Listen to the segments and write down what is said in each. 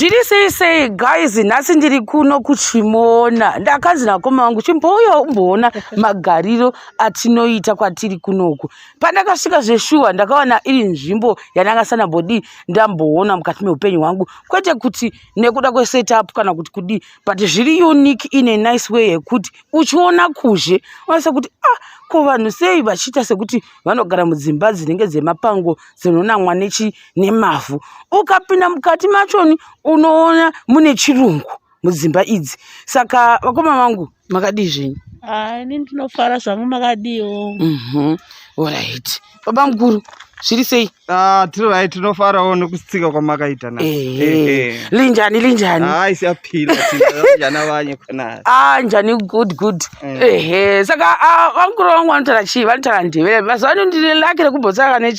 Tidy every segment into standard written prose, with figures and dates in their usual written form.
Tiri sei guys, nhasi ndiri kuno kuchimona. Ndakanzi nakoma wangu chimbouya umboona magariro atinoita kwatiri kunoku. Pandakasvika zveshuwa ndakawana iri nzvimbo yandangasana bodi ndamboona mukati meupenyu hwangu. Kwete kuti nekuda kwesetup kana kuti kudi, but zviri unique in a nice way yekuti uchiona kuzhe unasa kuti ko vanhu sei vachiita sekuti vanogara mudzimba dzinenge dzemapango dzinonamwa nemavhu. Ukapinda mukati machoni unoona mune chirungu mudzimba idzi. Saka vakoma vangu makadi zvenyu? Ini ndinofara zvangu makadiwo. Alright. Baba mukuru zviri sei? Tiri right, tinofarawo nekutsika kwamakaita na. Linjani? Siyaphila njana vanye khona. Njani good. Saka vankuru vangu vanotaura chii? Vanotaura Ndebele. Mazuvano ndine lake rekumbosaka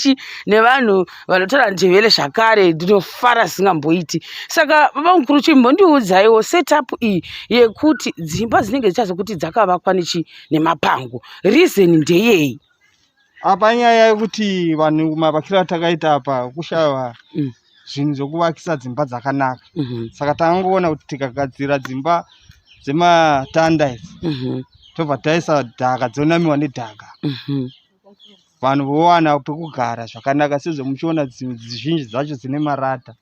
nevanhu vanotaura Ndebele zvakare, ndinofara singamboiti. Saka baba mukuru chimbondiudzaiwo setup iyi yekuti dzimba dzinenge dzichazokuti dzakavakwa nemapango. Reason ndeyei? Apa nyaya yekuti vanhu mavakiro atakaita apa kushaiwa zvinhu zvokuvakisa dzimba dzakanaka. Saka tangoona kuti tikagadzira dzimba dzematanda idzi tobva taisa dhaka dzonamiwa nedhaka, vanhu vowana pekugara zvakanaka. Sezvomuchiona zhinji dzacho dzine marata,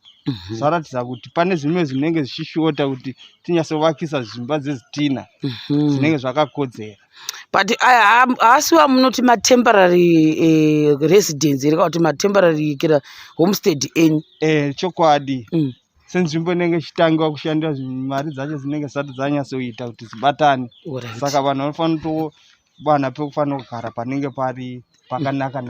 zvaratidza kuti pane zvimwe zvinenge zvichishota kuti tinyasovakisa dzimba dzezvitina zvinenge zvakakodzera. But haasiwa munoti matemporary residence here kana kuti matemporary homestead enyu? Chokwadi. Senzvimbo inenge ichitangiwa kushandira mari dzacho dzinenge zisati dzanyatsoita kuti dzibatane. Saka vanhu vanofanira kuwana pekufanira kugara panenge pari pakanaka.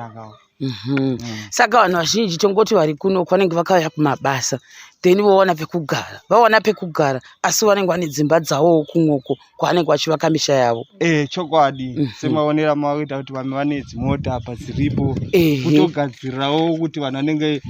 Saka vanhu vazhinji tongoti vari kuno vanenge vakauya kumabasa, then vowana pekugara, asi vanenge vane dzimba dzavo kumwoko kwavanenge vachivaka misha yavo. Chokwadi. Semaonera mavaita kuti vamwe vane dzimota apa dziripo, kutogadzirawo kuti vanhu vanenge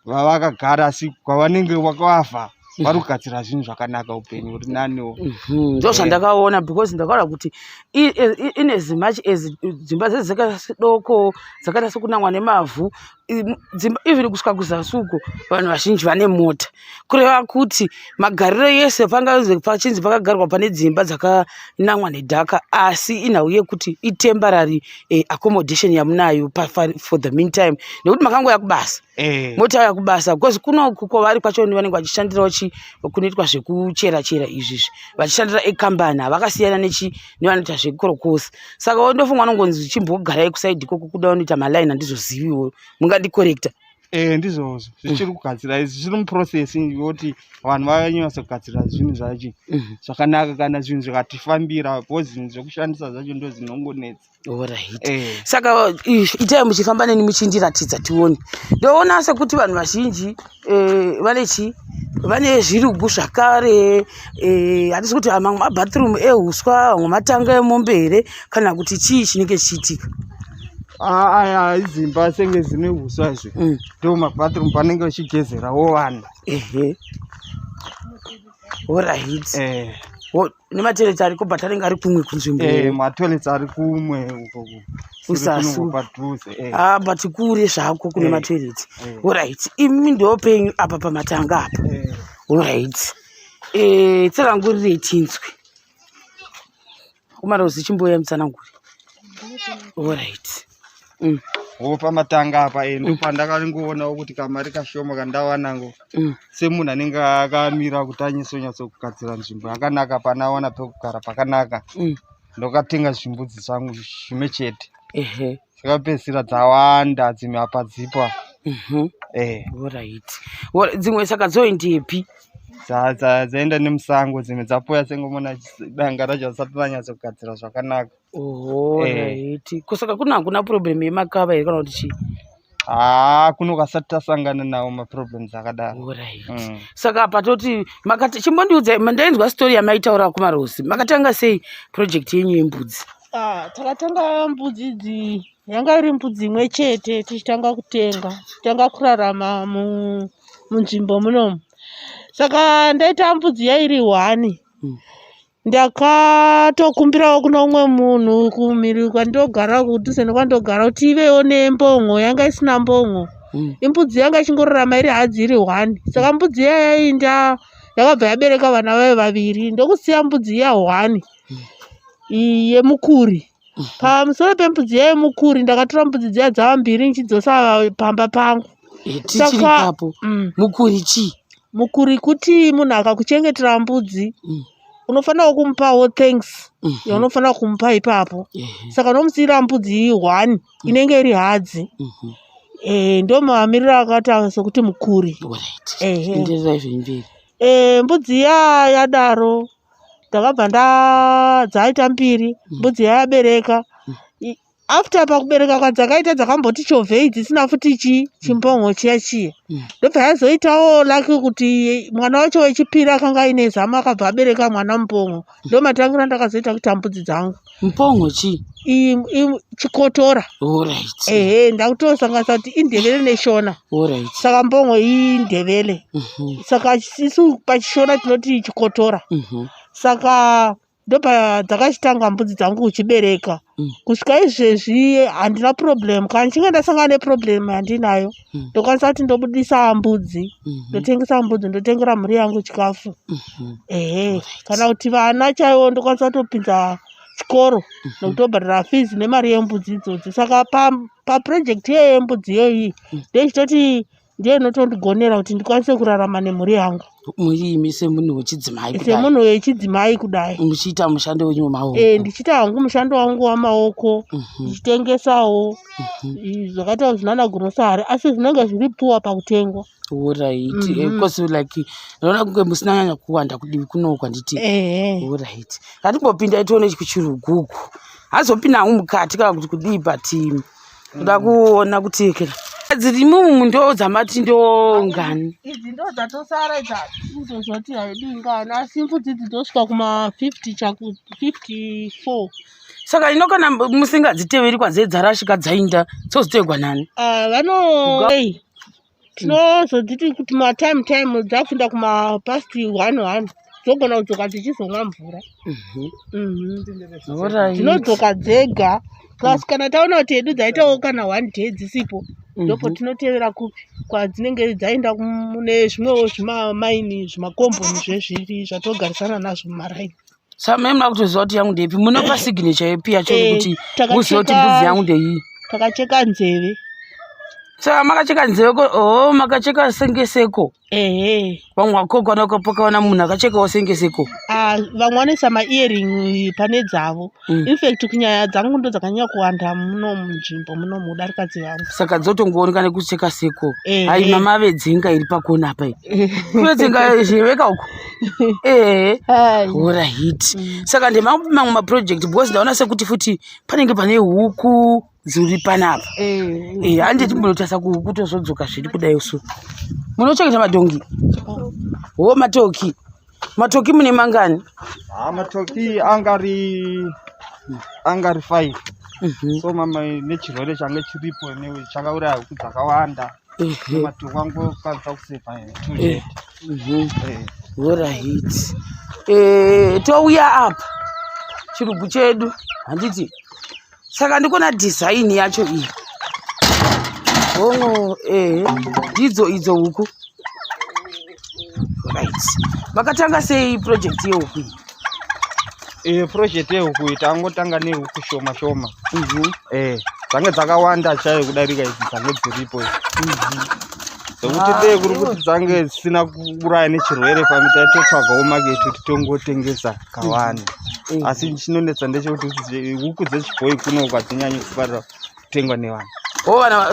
vakagara asi kwavanenge vakavha vari kugadzira zvinhu zvakanaka, upenyu huri naniwo. Ndo zvandakaona, because ndakaona kuti in as much as dzimba dzedzi dzakadoko dzakaita sekunamwa nemavhu, even kusvika kuzasi uko vanhu vazhinji vane mota, kureva kuti magariro yese pachinzi pakagarwa pane dzimba dzakanamwa nedhaka, asi inhau yekuti itemporary accommodation yamunayo for the meantime, nekuti makangoya kubasa, mota yauya kubasa. Because kunoku kwavari kwacho vanenge vachishandirawo kunoitwa zvekuchera izvizvi, vachishandira ekambani, havakasiyana nevanoita zvekukorokosa. Saka wondofunga vanongonzi chimbogarai kusaidhi koko kuda unoita malaini handizoziviwo. Mungandikorekta? Ndizvozvo zvichiri kugadzira izvi, zviri muprocess yokuti vanhu vanyatsa kugadzira zvinhu zvacho zvakanaka. Kana zvinhu zvikatifambira, because zvinhu zvekushandisa zvacho ndo zvinongonetsa. Alright. Saka itai muchifamba neni muchindiratidza tione. Ndoona sekuti vanhu vazhinji vane zvirugu zvakare, hatisi kuti mamwe mabathroom ehuswa, mamwe matanga emombe here kana kuti chii chinenge chichiitika? Idzimba senge dzine huswa izvi ndo mabathroom panenge vachigezerawo vanhu. Alright. Nematoilets ariko but anenge ari kumwe kunzvimbo. Matoilets ari kumwe uko usasu padhuze. But kure zvako kune matoilets. Alright. Imi ndo penyu apa pamatanga apa. Alright. Tsakangurire tinzwe. Kumarozi chimboya mutsananguri. Alright. Pamatanga apa ndo pandakangoona kuti kamari kashoma kandawanango semunhu anenge akamira kuti anyatso nzvimbo yakanaka panawana pekugara pakanaka, ndokatenga zvimbudzi zvangu zvimwe chete. Dzakapedzisira dzawanda, dzimwe apa dzipa. Alright. Dzimwe saka dzoendepi? Dzaenda nemusango, dzimwe dzapoya sengomona danga racho risati ranyatso kugadzira zvakanaka. Alright. Kusaka hakuna problem yemakava here kana kuti chii? Kuno kasati tasangana nawo maproblems akadaro. Alright. Saka patoti chimbondiudza, ndainzwa story yamaitaura kumarozi. Makatanga sei project yenyu yembudzi? Takatanga mbudzi idzi, yanga iri mbudzi imwe chete, tichitanga kurarama munzvimbo munomu. Saka ndaita mbudzi yairi 1. Ndakatokumbirawo kuna umwe munhu kumhiri kwandogara kudhuze nekwandogara kuti ivewo nembongo, yanga isina mbongo. imbudzi yanga ichingorarama iri hadzi iri 1. Saka mbudzi iya yainda yakabva yabereka vana vayo 2 ndokusiya mbudzi iya 1 yemukuri. Pamusoro pembudzi iya yemukuri ndakatora mbudzi dziya dzava 2 nichidzosa pamba pangu. Saka mukuri chi? Mukuri kuti munhu akakuchengetera mbudzi unofanira kumupawo thanks yaunofanira kumupa ipapo. Saka nomusiyira mbudzi 1 inenge iri hadzi. Ndo mamiriro akaita sokuti mukuri. Mbudzi iya yadaro ndakabva dzaita 2 mbudzi yabereka. After pakubereka kwadzakaita dzakamboti chovhei dzisina futi chimbongo chiya ndobva yazoitawo laki kuti mwana wacho wechipiri akanga ine zama akabva abereka mwana mumbongo. Ndo matangira ndakazoita kuti mbudzi dzangu mumbongo chi chikotora. Ndakutosanganisa kuti indevele neshona. Saka mbongo indevele. Saka isu pachishona tinoti chikotora. Saka ndobva dzakachitanga mbudzi dzangu kuchibereka. Kusvika izvezvi handina problem. Kana ndichinge ndasangana neproblem handinayo ndokwanisa kuti ndobudisa mbudzi ndotengesa mbudzi ndotengera mhuri yangu chikafu. Kana kuti vana chaivo ndokwanisa kutopinza chikoro nokutobhadhara fees nemari yembudzi idzodzi. Saka paproject iyoyo yembudzi iyoyi ndechitoti ndiye inotondigonera kuti ndikwanise kurarama nemhuri yangu. Muimi semunhu wechidzimai kudai. Semunhu wechidzimai kudai. Muchiita mushando wenyu wemaoko. Ndichiita hangu mushando wangu wamaoko ndichitengesawo zvakaita zvinana grosari asi zvinenge zviri puwa pakutengwa. Alright. Because like naona kunge musina nyanya kuwanda kudivi kuno kwanditi. Alright. Ngatimbopinda tione kuchirugugu. Hazopinda hangu mukati kana kuti kudii but kuda kuona kuti dziri ndo dzamati ndongani. Idzi ndo dzatosara dzazoti haidingana asi mbudzi dzosvika kuma 54. Saka inokana musingadziteveri kwanze dzarasvika dzainda dzozotegwa nani? Tinozodziti kuti time dzafunda kuma past 1 dzogona kudzoka dzichizomwa mvura. Tinodzoka dzega. Plus kana taona kuti hedu dzaitawo kana 1 day dzisipo ndopo tinotevera kupi kwadzinenge dzaenda mune zvimwewo zvimamaini zvimakomboni zvezviri zvatogarisana nazvo mumaraini. Saka mema kutoziva kuti yangu ndepi munopa signature yepi yacho kuti muzive kuti mbudzi yangu ndeiyi. Takacheka nzeve. Saka makacheka nzeve makacheka sengeseko. Vamwe vakogwana ukapokaona munhu akachekawo sengeseko. Vamwe vanoisa maearring pane dzavo. Infact kunyanya dzangu ndo dzakanyanya kuwanda muno munzvimbo muno mudarika dzevangu. Saka dzotongooneka nekucheka seko. Hai mama vedzinga iri pakona apa iyi. Vedzinga zveveka uko. Alright. Saka ndemamwe maproject because ndaona sekuti futi panenge pane huku dziri panapa. Handiti munotasa kutozodzoka zviri kudai usu. Munochengeta madhongi? Matoki. Matoki mune mangani? Matoki angari 5. So mama nechirwere change chiripo chakauraya huku dzakawanda. Matoki wangu kwanza kusepa 2. Alright. Touya apa chirugu chedu handiti. Saka ndikona design yacho iyi. Ndidzo idzo huku. Right. Vakatanga sei project yehuku? Project yehuku tangotanga nehuku shoma. Dzange dzakawanda chayo kudarika idzi dzange dziripo. Zokuti dei kuri kuti dzange dzisina kuuraya nechirwere pamita totsvagawo maketi kuti tongotengesa kawani. Asi chinonetsa ndechekuti huku dzechibhoyi kuno kwadzinyanyi kufarira kutengwa nevanhu.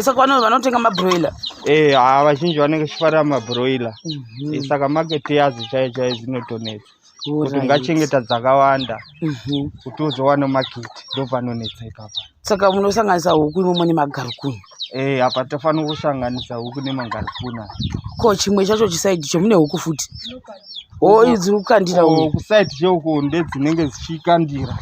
Saka vanotenga mabroiler. Vazhinji vanenge vachifarira mabroiler. Saka maketi yadzo chaiyo dzinotonetsa. Kuti ngachengeta dzakawanda kuti uzowana maketi ndopanonetsa ipapa. Saka munosanganisa huku imomo nemagarikuni. Apa tofanira kusanganisa huku nemagarikuni. Ko chimwe chacho chisaidi chomune huku futi. Idzi kukandira kusaidi chehuku ndedzinenge dzichikandira.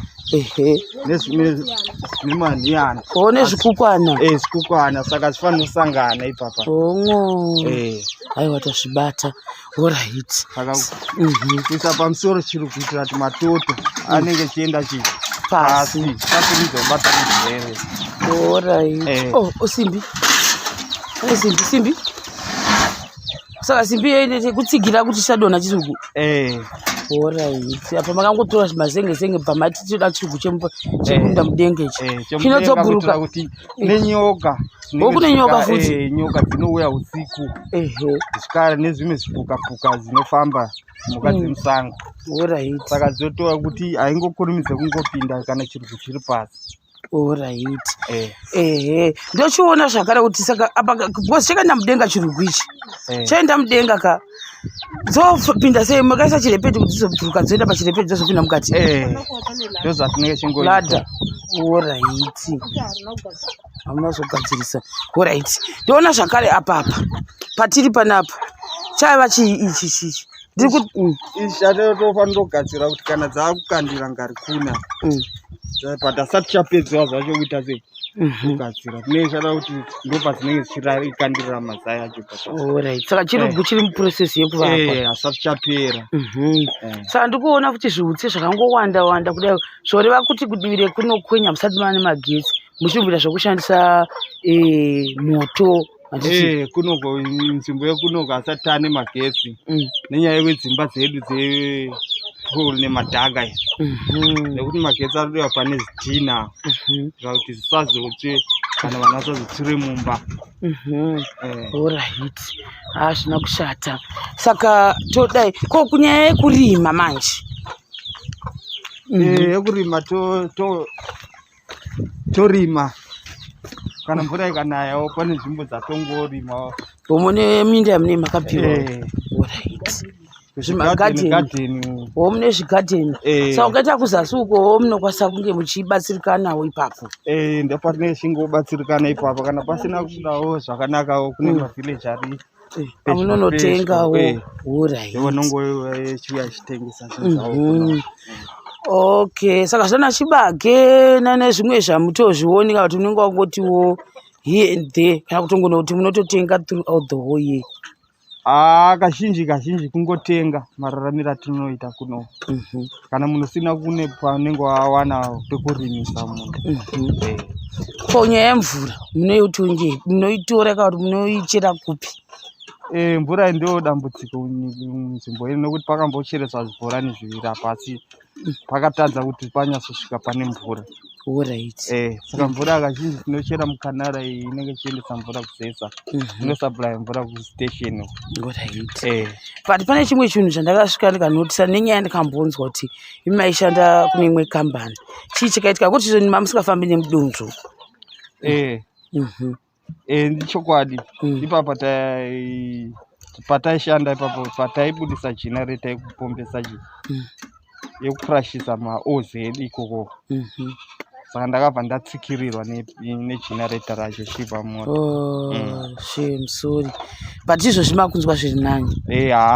Nemaniyana. Nezvikukwana. Zvikukwana saka zifanira kusangana ipapa. Aiwa tazvibata. Alright. Saka kuisa pamusoro chiri kuitira kuti matoto anenge chienda pasi. Pasi nizobata nezvirwere. Alright. Osimbi. simbi saka simbi yoite kutsigira kuti chadonha chisuku. Alright. Apa makangotora mazenge pamatitoda chisuku chekunda mudenga ichi chinotsoburuka kuti nenyoka. Kune nyoka futi. Nyoka dzinouya usiku. Zvikara nezvimwe zvipuka dzinofamba mukati musango. Alright. Saka dzotoa kuti haingokurumidze kungopinda kana chirugu chiri pasi. Alright. Ndochiona zvakare kuti saka apa because chakaenda mudenga chirugu ichi. Chaenda mudenga ka. Dzopinda sei makaisa chirepeti kuti dzizoburuka dzoenda pachirepeti dzozopinda mukati. Ndozvatinenge chingoita. Alright. Amazogadzirisa. Alright. Ndoona zvakare apa patiri panapa. Chaiva ichi. Tofanira kugadzira kuti kana dzakukandira ngari kuna. Padasati chapedzwa zvacho kuita sei kugadzira tinenge kuti ndo padzinenge dzichikandirira mazai acho. Alright. Saka chirugu chiri muprocess yekuvakwa. Asati chapera. Saka ndikuona kuti zviutsi zvakangowanda kudai zvoreva kuti kudivire kunokwenya musati mane magetsi muchiumbira zvokushandisa moto. Kunoko nzvimbo yekunoko asati tane magetsi nenyaya yedzimba dzedu dzepol nemadhaga nekuti magetsi arikudiwa pane zvidhina kuti zvisazotsve kana vanhu vasazotsvire mumba. Alright. Hazvina kushata. Saka todai ko kunyaya yekurima manje. Yekurima torima kana mvura ikanayawo pane nzvimbo dzatongorima. Mune minda mune makapirwa. Alright. Zvimagadheni. Mune zvigadheni. Saka ukaita kuzasi uko munokwanisa kunge muchibatsirikanawo ipapo. Ndopatinenge chingobatsirikana ipapo kana pasina kudawo zvakanakawo kune mavhileji ari. Amunonotengawo. Alright. Vanongochiuya chitengesa zvinhu. Okay, saka zvana chibage nezvimwe zvamutozvioni kana kuti munenge wangotiwo here and there kana kutongona kuti munototenga throughout the whole year. Kazhinji kungotenga mararamiro atinoita kuno. Kana munhu usina kune panenge wawana pekurimisa munhu. Ko nyaya yemvura munoitonge munoitora kana kuti munoichera kupi? Mvura ndio dambudziko munzvimbo ino nekuti pakambocheretswa zvibhorani zviviri pasi pakatadza kuti panyatsosvika pane mvura. Alright. Saka mvura kazhinji tinochera mukanara inenge ichiendesa mvura kuzesa. Inosupply mvura kustation. Alright. But pane chimwe chinhu chandakasvika ndikanotisa nenyaya ndikambonzwa kuti maishanda kune imwe kambani. Chii chakaitika kuti zvino mamusingafambi nemudonzvo. Ndichokwadi. Ipapa pataishanda ipapo pataibudisa generator yekupombesa yekufrashisa maOZ ikoko. Saka ndakabva ndatsikirirwa negenerator racho chibva moto. Shame, sorry. But izvozvi makunzwa zviri nani.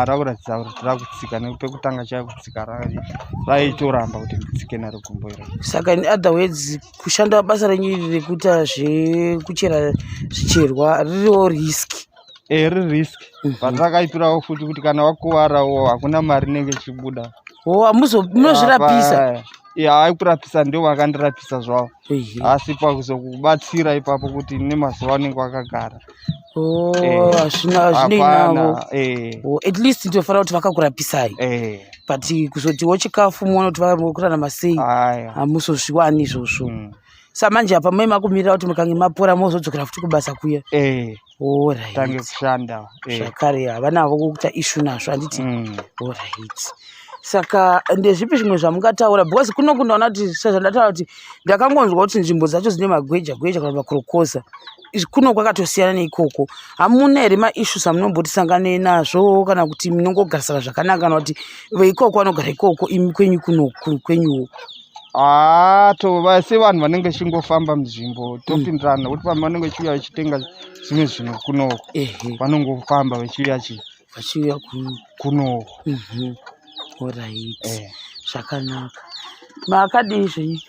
Rakuratidza kuti rakutsika nepekutanga chakutsika raitoramba kuti nditsike naro gumbo iro. Saka in other words kushanda basa renyu rekuita zvekuchera zvicherwa ririwo risk. Riri risk. Patakaipirawo futi kuti kana wakuwarawo hakuna mari inenge ichibuda. Munozvirapisa. Aikurapisa ndio vakandirapisa zvavo. Asi pakuzokubatsira ipapo kuti nemazuva anenge wakagara. Hazvina. At least ndofanira kuti vakakurapisai. But kuzotiwo chikafu muone kuti vakurarama masei hamuzozviwani izvozvo. Samanje apa mai makumirira kuti mukange mapora mozodzokera futi kubasa kuya. Alright. Tange kushanda. Zvakare havanavo kuita issue nazvo handiti. Alright. Saka ndezvipi zvimwe zvamungataura because kuno kunoona kuti sezvandataura kuti ndakangonzwa kuti nzvimbo dzacho dzine magweja kana makurokoza kuno kwakatosiyana neikoko. Hamuna here maissues amunombotisangane nazvo kana kuti munongogarisana zvakanaka kana kuti veikoko vanogara ikoko imi kwenyu kuno kwenyuwo? Sevanhu vanenge chingofamba munzvimbo topindirana kuti vanenge vachiuya vachitenga zvimwe zvinhu kunoko vanongofamba vachiuya kunoko. Alright. Zvakanaka. Makadii zvenyu?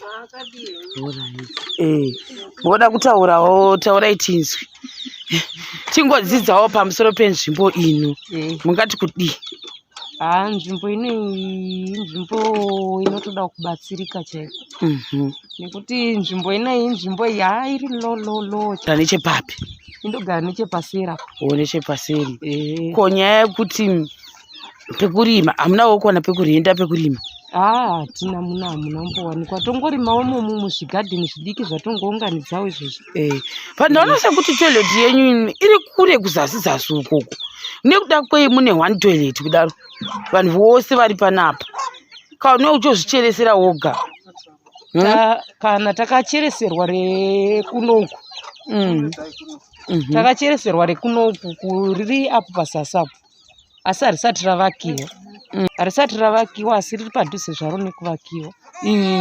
Alright. Moda kutaurawo taurai tinzwi. Tingodzidzawo pamusoro penzvimbo ino. Mungati kudii? Nzvimbo ineyi inzvimbo inotoda kubatsirika chaiko. Nekuti nzvimbo ineyi inzvimbo iri lo. Nechepapi? indogara nechepasera. Nechepaseri. Ko nyaya yekuti pekurima hamunawo kuwana pekurienda pekurima? Hatina hamuna mbowanikwa. Tongorimawo muzvigadheni zvidiki zvatongounganidzawo izvozvo. Pandaona sekuti toilet yenyu iri kure kuzasi ukoko. Nekuda kwei mune 1 toilet kudaro vanhu vose vari panapa. Kana uchozvicheresera woga. Kana takachereserwa rekunoku. Takachereserwa rekunoku riri apo pasasi apo. Asi harisati ravakiwa. Harisati ravakiwa asi riri padhuze zvaro nekuvakiwa.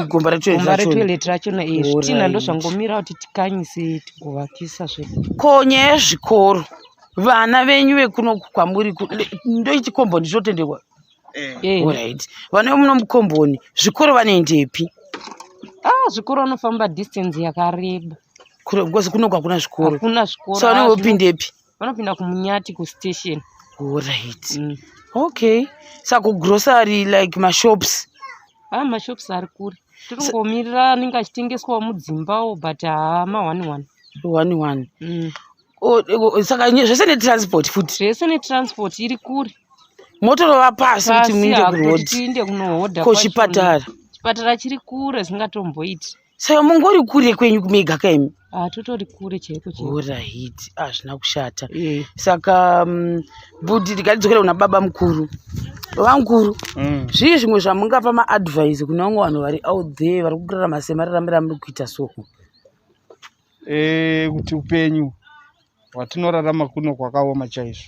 Gomba retoilet rachona zvitinha ndozvangomira kuti tikanyise tigovakisa zvedu. Ko nyaya yezvikoro vana venyu vekunoku kwamuri ndoichikomboni chotenderwa? Alright. Vana vemuno MuKomboni zvikoro vanoendepi? Zvikoro vanofamba distance yakareba. Because kunoku hakuna zvikoro. Hakuna zvikoro. Saka vanopindepi? Vanopinda kuMunyati kustation. Alright. Okay. Saka kugrocery like mashops? Mashops ari kure. Tiringomirira anenge achitengeswawo mudzimbawo but ma 1-1. Saka zvese netransport futi? Zvese netransport iri kure. Motorova pasi kuti muinde kuroad? Tiinde kunohodha. Ko chipatara? Chipatara chiri kure zvingatomboiti. Saka mungori kure kwenyu kumega kaimi? Totori kure chaiko. Alright. Hazvina kushata. Saka budi tikatidzokera kuna baba mukuru. Baba mukuru, zvii zvimwe zvamungapa maadvice kune vamwe vanhu vari out there vari kurarama semararambira muri kuita soko? Kuti upenyu hwatinorarama kuno kwakaoma chaizvo.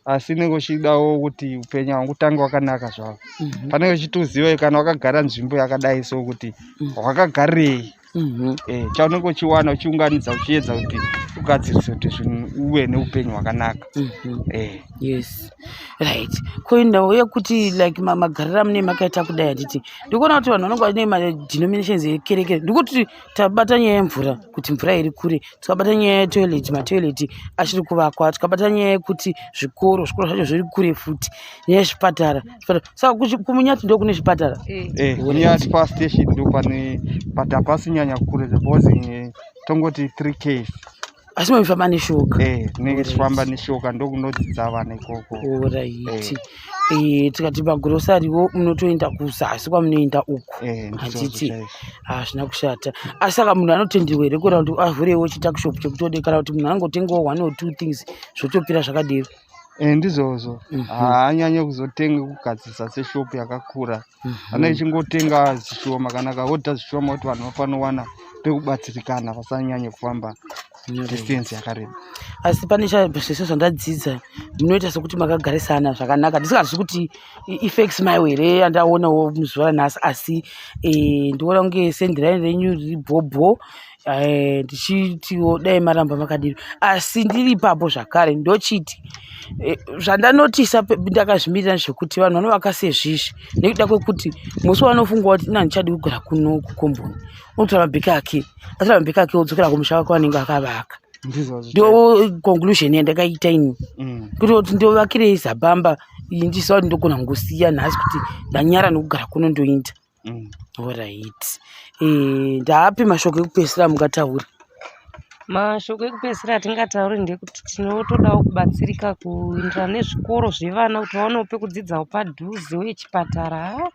Asi negochidawo kuti upenyu hwangutanga wakanaka zvavo. Panenge chitoziva kana wakagara nzvimbo yakadai so kuti wakagarei. Chaunenge uchiwana uchiunganidza uchiedza kuti ugadzirise kuti uve neupenyu hwakanaka. Yes. Right. Ko ndau yekuti like magarira mune makaita kudai handiti. Ndikuona kuti vanhu vanenge vane madenominations ekerekere. Ndikuti tabata nyaya yemvura kuti mvura iri kure. Tikabata nyaya yetoilet, matoilet achiri kuvakwa. Tikabata nyaya yekuti zvikoro zvacho zviri kure futi. Nyaya yezvipatara. Saka kuMunyati ndo kune zvipatara? Munyati pastation ndo pane but hapasi nyanya kure because tongoti 3K. Asi munofamba neshoka? Nechifamba neshoka ndokunodzidza vana ikoko. Alright. Tikati pagrosariwo munotoenda kuzasi kwamunoenda uko. Handiti hazvina kushata. Asi saka munhu anotenderwa here kuona kuti avhurewo chitakishop chekutodekara kuti munhu angotengawo 1 or 2 things zvotopira zvakadero? Ndizvozvo. Haanyanye kuzotenga kugadzirisa seshopu yakakura. Ana ichingotenga zvishoma kana kahodha zvishoma kuti vanhu vafanowana pekubatsirikana vasanyanye kufamba distance yakareba. Asi pane zvese zvandadzidza munoita sekuti makagarisana zvakanaka. Ndisingazivi kuti effects my here andaonawo muzuva ranhasi asi ndiona kunge sendirani renyu riri bhobho. Ndichitiwo dai maramba makadiro asi ndiri ipapo zvakare ndochiti zvandanotisa ndakazvimirira zvekuti vanhu vanovaka sezvizvi nekuda kwekuti musi wanofunga kuti ndichadi kugara kuno kuKomboni unotora mabheki ake atora mabheki ake odzokera kumusha wake wanenge akavaka. Ndo conclusion yandakaita ini kuti ndovakirei Zabamba ndisiva kuti ndogona kungosiya nhasi kuti ndanyara nekugara kuno ndoinda. Alright. Ndaapi mashoko ekupedzisira mungataura? Mashoko ekupedzisira atingatauri ndekuti tinotodawo kubatsirika kuenderana nezvikoro zvevana kuti vaonewo pekudzidzawo padhuze uye chipatara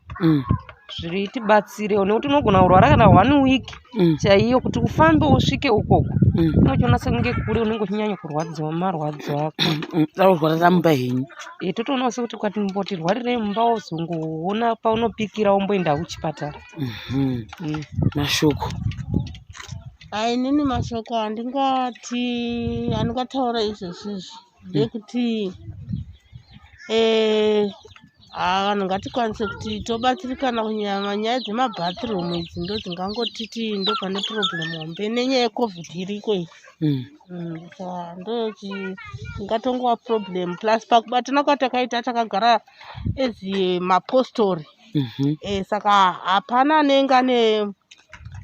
zvitibatsirewo nekuti unogona kurwara kana 1 week chaiyo kuti ufambe usvike ukoko unochiona sekunge kure unenge uchinyanya kurwadziwa marwadzo ako. Arorwara mumba henyu? Totoonawo sekuti ukati mboti rwarirei mumba wozongoona paunopikira womboenda kuchipatara. Mashoko inini mashoko andingataura izvozvizvi ndekuti vanhu ngatikwanise kuti tobatsirikana kunyanya nyaya dzemabathroom idzi ndo dzingangotiti ndo pane problem hombe nenyaya yecovid iriko iyi. Saka ndoingatongova problem plus pakubatana kwatakaita takagara ezi mapostori. Saka hapana anenge ane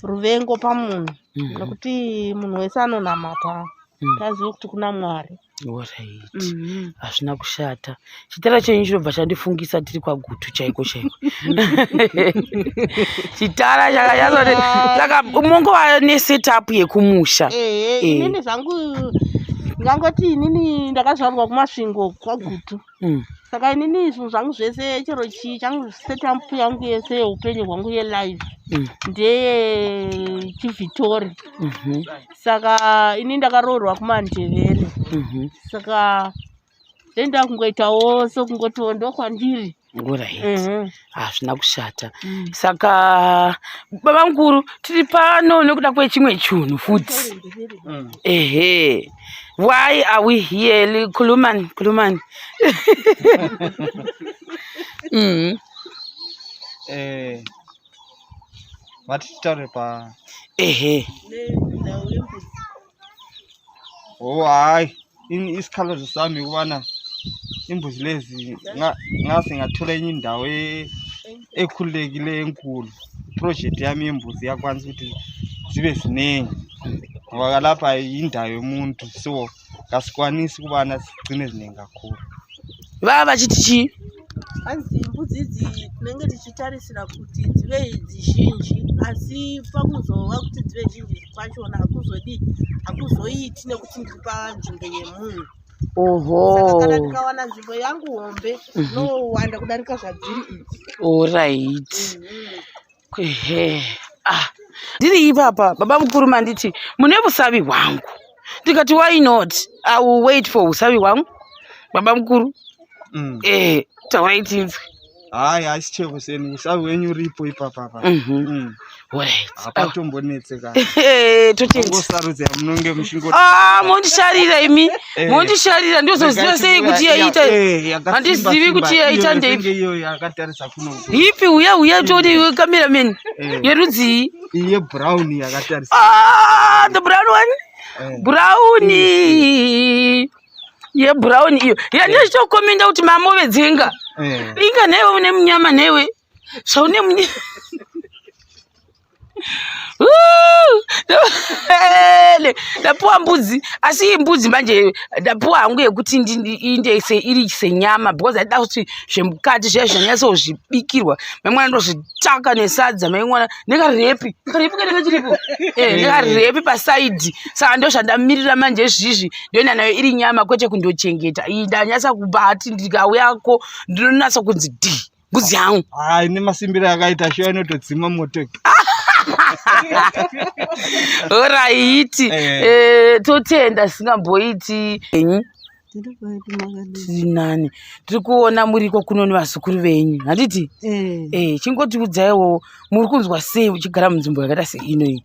ruvengo pamunhu nekuti munhu wese anonamata tazive kuti kuna Mwari. Alright. Hazvina kushata. Chitara chenyu chinobva chandifungisa tiri kwagutu chaiko chaiko. Chitara chakanyazoti saka mungova nesetup yekumusha. Inini zvangu ngangoti inini ndakazvarwa kumasvingo kwagutu. Saka inini izvo zvangu zvese chero chii changu setup yangu yese yeupenyu hwangu yelife ndeye chiVitori. Saka ini ndakaroorwa kumaNdebele. Saka ndenda kungoitawo sokungotiwo ndokwandiri. Hazvina kushata. Saka baba mukuru tiri pano nekuda kwechimwe chinhu futi. Why are we here? Kulumani. Vatitaure pa. Oh hayi isikhalazo sami kubana imbuzi lezi ngase ngathola enye indawo ekhululekileyo enkulu. Project yami yembuzi yakwanisa ukuthi zibe ziningi. Ngoba lapha indawo yomuntu so kasikwanisi kubana sigcine ziningi kakhulu. Baba chichi Anzi imbudzi idzi tinenge tichitarisira kuti dzive dzizhinji asi pakuzova kuti dzive zhinji kwachona hakuzoiti nekuti ndiri panzvimbo yemunhu. Saka kana ndikawana nzvimbo yangu hombe nowanda kudarika zvadziri idzi. Alright. Ndiri ipapa baba mukuru manditi mune usavi hwangu. Ndikati why not? I will wait for usavi hwangu. Baba mukuru. Taurai tinzwe. Hayi asicheko seni usavi wenyu uripo ipapa. Alright. Apatombonetseka. Totengosarudza munonge mushingo. Mondisharira imi. Mondisharira ndozoziva sei kuti yaita. Handizivi kuti yaita ndeipi. Iyo yakatarisa kuno. Ipi uya todi cameraman. Yerudzi. Iye brown yakatarisa. The brown one. Brownie. Ye brown iyo. Yandichokomenda kuti mama wedzinga. Inga newe une munyama newe. Saune munyama. Ndapuwa mbudzi asi imbudzi manje ndapuwa hangu yekuti indese iri senyama because I thought zvemukati zvanyatso zvibikirwa mamwe ndozvitaka nesadza mamwe nekarepi kanenge chiripo nekarepi paside saka ndozvandamirira manje izvizvi ndoenda nayo iri nyama kwete kundochengeta iyi ndanyatsa kubati ndikauyako ndinonatsa kunzi mbudzi yangu ine masimbiro yakaita sho inotodzima moto. Alright. Totenda singamboiti. Nani. Tiri kuona muriko kunoni vazukuru venyu. Handiti? Chingotiudzaiwo muri kunzwa sei uchigara munzvimbo yakata seino iyi?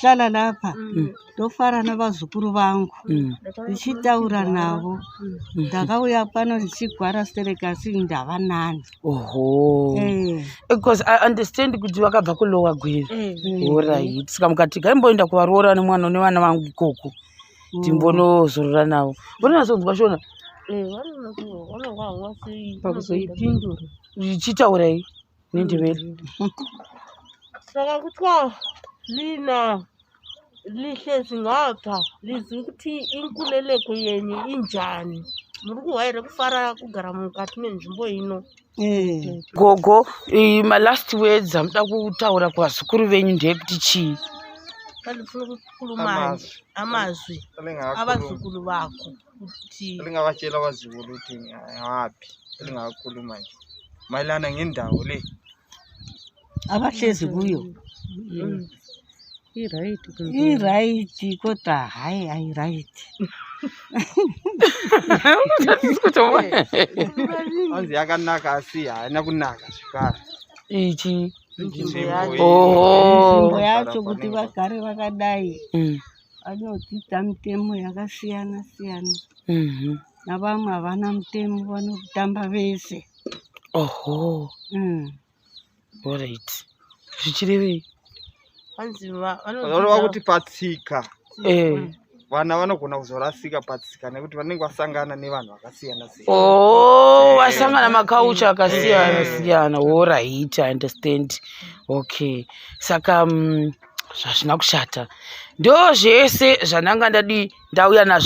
Hlala lapha ndofara navazukuru vangu ndichitaura navo ndakauya pano ndichigwara serekasi ndava nani. Because I understand kuti wakabva kulowa gwiri. Alright. Saka mukati gaimboenda kuvaroora nemwana nevana vangu ikoko timbonozorora navo. Vonazonzwa shona? Pakuzoipindura ichitaurai nendebele. Saka kuthiwa lina lihlezi ngapha liziva ukuthi inkuleleko yenyu injani. Muri kuhayira kufara kugara mukati menzvimbo ino. Gogo, my last words amuda kutaura kuvazukuru venyu ndeyekuti chii? Pandifuna kukhuluma amazwi abazukuru vako kuti ndingavachela vazukuru kuti hapi ndingakhuluma nje mayelana ngendawo le abahlezi kuyo. Iright kodwa hayi ayiright. anzi yakanaka asi haina kunaka zvikara. Ichi nzvimbo yacho kuti vagare vakadai vanodzidza mitemo yakasiyana siyana navamwe havana mutemo vanotamba vese. Alright. Zvichirevei? Vanoreva kuti patsika vana vanogona kuzorasika patsika nekuti vanenge vasangana nevanhu vakasiyana siyana. Vasangana makaucha akasiyana siyana. Alright, I understand. Okay. Saka zvazvina kushata. Ndo zvese zvananga ndauya nazvo.